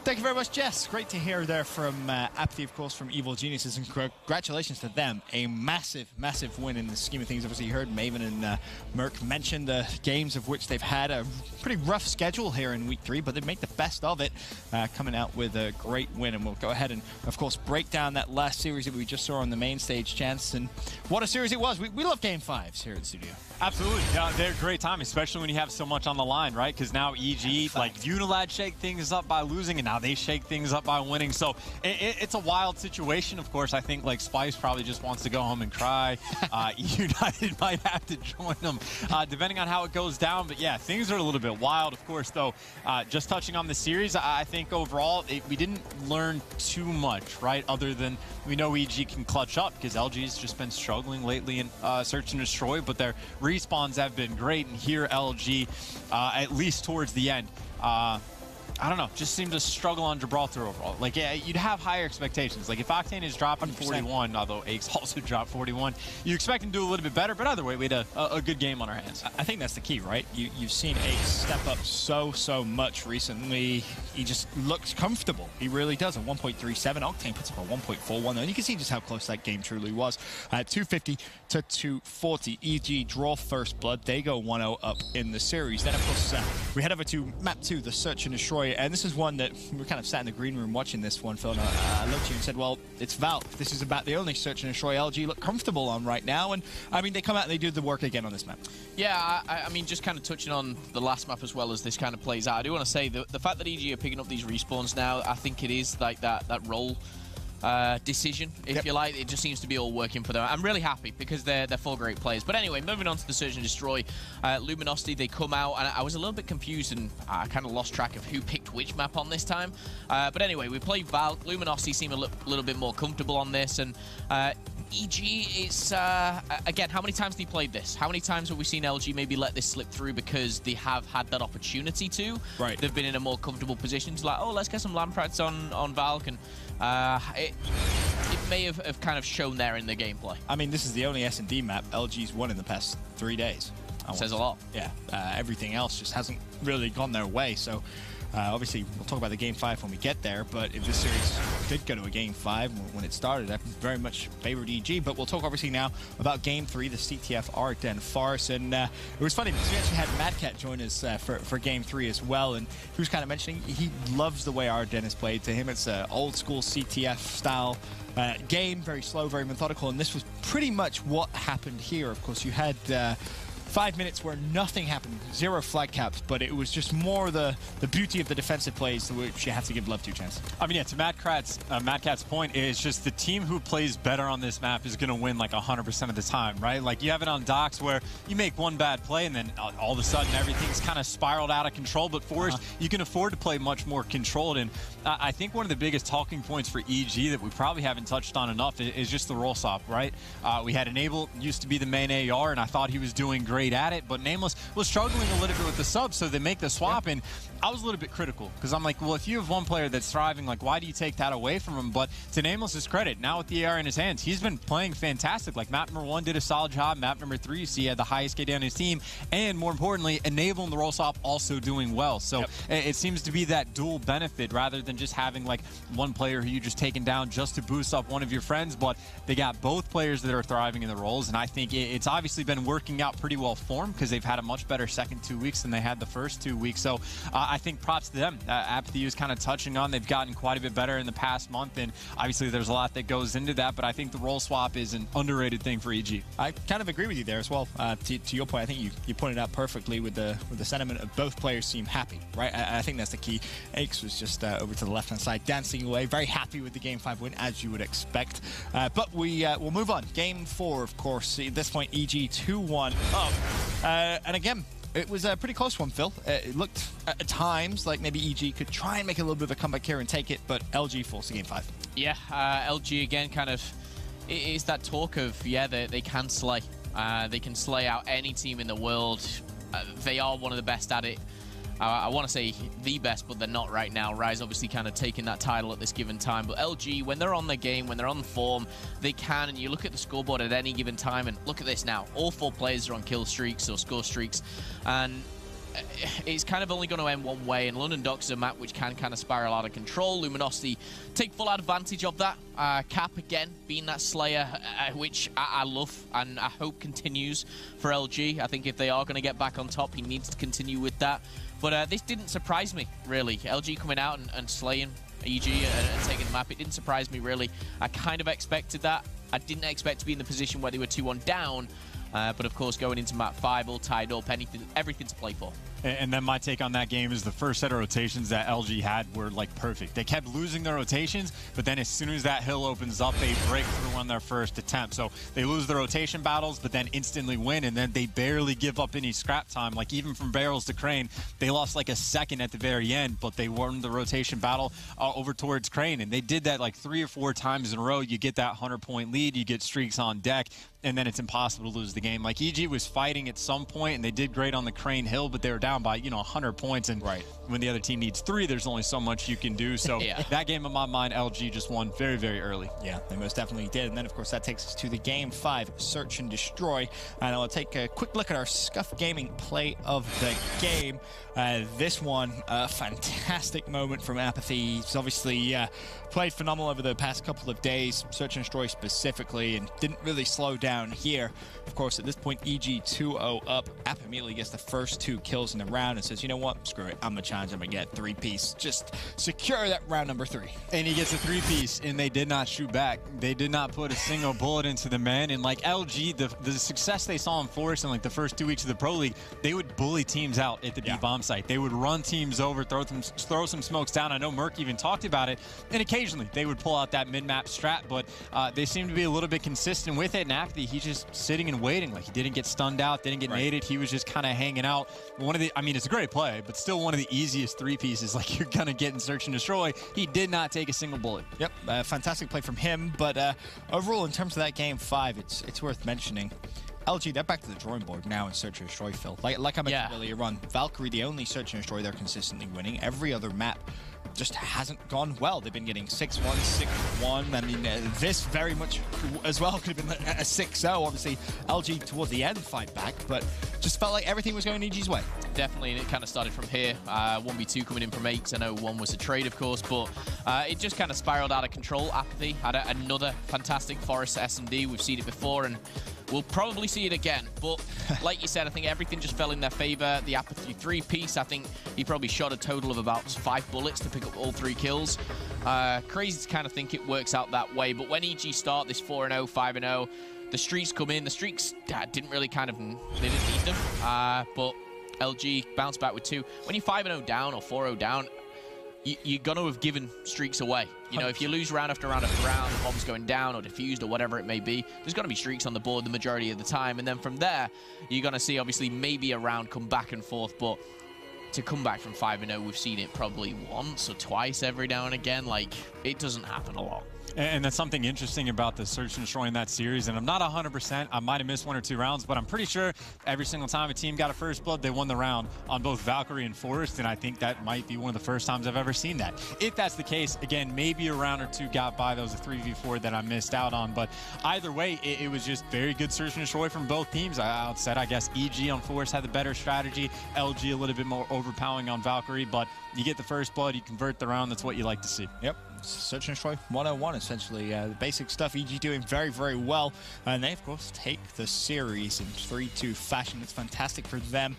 Thank you very much, Jess. Great to hear there from Apathy, of course, from Evil Geniuses, and congratulations to them. A massive, massive win in the scheme of things. Obviously, you heard Maven and Merc mention the games of which they've had a pretty rough schedule here in Week 3, but they make the best of it, coming out with a great win. And we'll go ahead and, of course, break down that last series that we just saw on the main stage, Chance. And what a series it was. We love Game 5s here at the studio. Absolutely. Yeah, they're a great time, especially when you have so much on the line, right? Because now EG, like Unilad shake things up by losing, and now they shake things up by winning. So it's a wild situation. Of course, I think like Spice probably just wants to go home and cry. United might have to join them, depending on how it goes down. But yeah, things are a little bit wild. Of course, though, just touching on the series, I think overall we didn't learn too much, right? Other than we know EG can clutch up because LG's just been struggling lately in Search and Destroy, but their respawns have been great. And here LG, at least towards the end, I don't know, just seemed to struggle on Gibraltar overall. Like, yeah, you'd have higher expectations. Like, if Octane is dropping 41, although Aches also dropped 41, you expect him to do a little bit better. But either way, we had a good game on our hands. I think that's the key, right? You've seen Aches step up so much recently. He just looks comfortable. He really does. A 1.37. Octane puts up a 1.41. And you can see just how close that game truly was. 250 to 240. EG draw first blood. They go 1-0 up in the series. Then, of course, we head over to map 2, the Search and Destroy. And this is one that we were kind of sat in the green room watching this one, Phil, and I looked at you and said, well, it's Valve. This is about the only Search and Destroy LG look comfortable on right now. And, I mean, they come out and they do the work again on this map. Yeah, I mean, just kind of touching on the last map as well as this kind of plays out, I do want to say the fact that EG are picking up these respawns now, I think it is like that role decision, if you like. It just seems to be all working for them. I'm really happy because they're four great players. But anyway, moving on to the Search and Destroy. Luminosity, they come out, and I was a little bit confused, and I kind of lost track of who picked which map on this time. But anyway, we play Val. Luminosity seem a little bit more comfortable on this, and EG is, again, how many times have they played this? How many times have we seen LG maybe let this slip through because they have had that opportunity to? Right. They've been in a more comfortable position to like, oh, let's get some land practice on Valk, and it may have kind of shown there in the gameplay. I mean, this is the only S&D map LG's won in the past 3 days. Says a lot. Yeah, everything else just hasn't really gone their way, so obviously we'll talk about the Game 5 when we get there, but if this series did go to a Game 5 when it started, I very much favored EG. But we'll talk obviously now about Game 3, the CTF Arden Farce. And it was funny because we actually had Madcat join us for Game 3 as well, and he was kind of mentioning he loves the way Arden is played. To him, it's an old school CTF style game, very slow, very methodical, and this was pretty much what happened here. Of course, you had 5 minutes where nothing happened, 0 flag caps, but it was just more the beauty of the defensive plays, which you have to give love to, Chance. I mean, yeah, to Madcat's point, is just the team who plays better on this map is going to win like 100% of the time, right? Like, you have it on docks where you make one bad play and then all of a sudden everything's kind of spiraled out of control, but Forest, you can afford to play much more controlled. And I think one of the biggest talking points for EG that we probably haven't touched on enough is just the roll stop, right? We had Enable, used to be the main AR, and I thought he was doing great at it, but Nameless was struggling a little bit with the sub, so they make the swap, and I was a little bit critical because I'm like, well, if you have one player that's thriving, like, why do you take that away from him? But to Nameless's credit, now with the AR in his hands, he's been playing fantastic. Like, map number 1 did a solid job. Map number 3, you see, he had the highest KD on his team, and more importantly, Enable and the roll stop also doing well. So it seems to be that dual benefit rather than just having like one player who you just taken down just to boost up one of your friends, but they got both players that are thriving in the roles, and I think it's obviously been working out pretty well for them because they've had a much better second 2 weeks than they had the first 2 weeks. So I think props to them. Apathy is kind of touching on, they've gotten quite a bit better in the past month, and obviously there's a lot that goes into that, but I think the role swap is an underrated thing for EG. I kind of agree with you there as well. To your point, I think you pointed out perfectly with the sentiment of both players seem happy, right? I think that's the key. Aches was just over to the left-hand side, dancing away, very happy with the Game 5 win, as you would expect. But we'll move on. Game 4, of course. At this point, EG 2-1 up. And again, it was a pretty close one, Phil. It looked at times like maybe EG could try and make a little bit of a comeback here and take it, but LG forced the Game 5. Yeah, LG again kind of is that talk of, yeah, they can slay. They can slay out any team in the world. They are one of the best at it. I want to say the best, but they're not right now. Rise obviously kind of taking that title at this given time. But LG, when they're on the game, when they're on form, they can. And you look at the scoreboard at any given time, and look at this now. All 4 players are on kill streaks or score streaks. And it's kind of only going to end one way, and London Docks is a map which can kind of spiral out of control. Luminosity take full advantage of that. Cap, again, being that Slayer, which I love and I hope continues for LG. I think if they are going to get back on top, he needs to continue with that. But this didn't surprise me, really. LG coming out and slaying EG and taking the map, it didn't surprise me, really. I kind of expected that. I didn't expect to be in the position where they were 2-1 down. But of course, going into map 5, all tied up, everything to play for. And then my take on that game is the first set of rotations that LG had were like perfect. They kept losing their rotations, but then as soon as that hill opens up, they break through on their first attempt. So they lose the rotation battles, but then instantly win, and then they barely give up any scrap time. Like even from barrels to crane, they lost like a second at the very end, but they won the rotation battle over towards crane. And they did that like 3 or 4 times in a row. You get that 100-point lead, you get streaks on deck, and then it's impossible to lose the game. Like EG was fighting at some point, and they did great on the crane hill, but they were down by 100 points, and when the other team needs 3, there's only so much you can do. So that game, in my mind, LG just won very, very early. Yeah, they most definitely did. And then, of course, that takes us to the Game 5, Search and Destroy. And I'll take a quick look at our Scuff Gaming play of the game. This one, a fantastic moment from Apathy. He's obviously played phenomenal over the past couple of days, Search and Destroy specifically, and didn't really slow down here. Of course, at this point, EG 2-0 up. App immediately gets the first 2 kills in the round and says, you know what, screw it, I'm going to challenge him again, 3-piece. Just secure that round number 3. And he gets a 3-piece, and they did not shoot back. They did not put a single bullet into the man. And like LG, the success they saw in Forest in like the first 2 weeks of the Pro League, they would bully teams out at the B-bomb site. They would run teams over, throw some smokes down. I know Merc even talked about it. And occasionally they would pull out that mid-map strat, but they seemed to be a little bit consistent with it. And Apathy, he's just sitting and waiting. Like he didn't get stunned out, didn't get naded. He was just kind of hanging out. I mean, it's a great play, but still one of the easiest 3-pieces like you're going to get in Search and Destroy. He did not take a single bullet. Yep, fantastic play from him. But overall, in terms of that Game 5, it's worth mentioning. LG, they're back to the drawing board now in Search and Destroy, Phil. Like I mentioned earlier on, Valkyrie, the only Search and Destroy they're consistently winning. Every other map just hasn't gone well. They've been getting 6-1, 6-1. I mean, this very much as well could have been a 6-0. Obviously, LG towards the end fight back, but just felt like everything was going EG's way. Definitely, and it kind of started from here. 1v2 coming in from 8. I know 1 was a trade, of course, but it just kind of spiraled out of control. Apathy had another fantastic Forest S&D. We've seen it before, and we'll probably see it again. But like you said, I think everything just fell in their favor. The Apathy 3-piece, I think he probably shot a total of about 5 bullets to pick up all 3 kills. Crazy to kind of think it works out that way. But when EG start this 4-0, 5-0, the streaks come in. The streaks didn't really they didn't need them. But LG bounced back with 2. When you're 5-0 down or 4-0 down, you're going to have given streaks away. You know, if you lose round after round after round, the bomb's going down or diffused or whatever it may be, there's going to be streaks on the board the majority of the time. And then from there, you're going to see, obviously, maybe a round come back and forth. But to come back from 5-0, we've seen it probably once or twice every now and again. Like, it doesn't happen a lot. And that's something interesting about the Search and Destroy in that series. And I'm not 100%. I might have missed 1 or 2 rounds, but I'm pretty sure every single time a team got a first blood, they won the round on both Valkyrie and Forest. And I think that might be one of the first times I've ever seen that. If that's the case, again, maybe a round or 2 got by. That was a 3v4 that I missed out on. But either way, it was just very good Search and Destroy from both teams. I said, I guess EG on Forest had the better strategy. LG a little bit more overpowering on Valkyrie. But you get the first blood, you convert the round. That's what you like to see. Yep. Search and Destroy 101, essentially. The basic stuff, EG doing very, very well. And they, of course, take the series in 3-2 fashion. It's fantastic for them.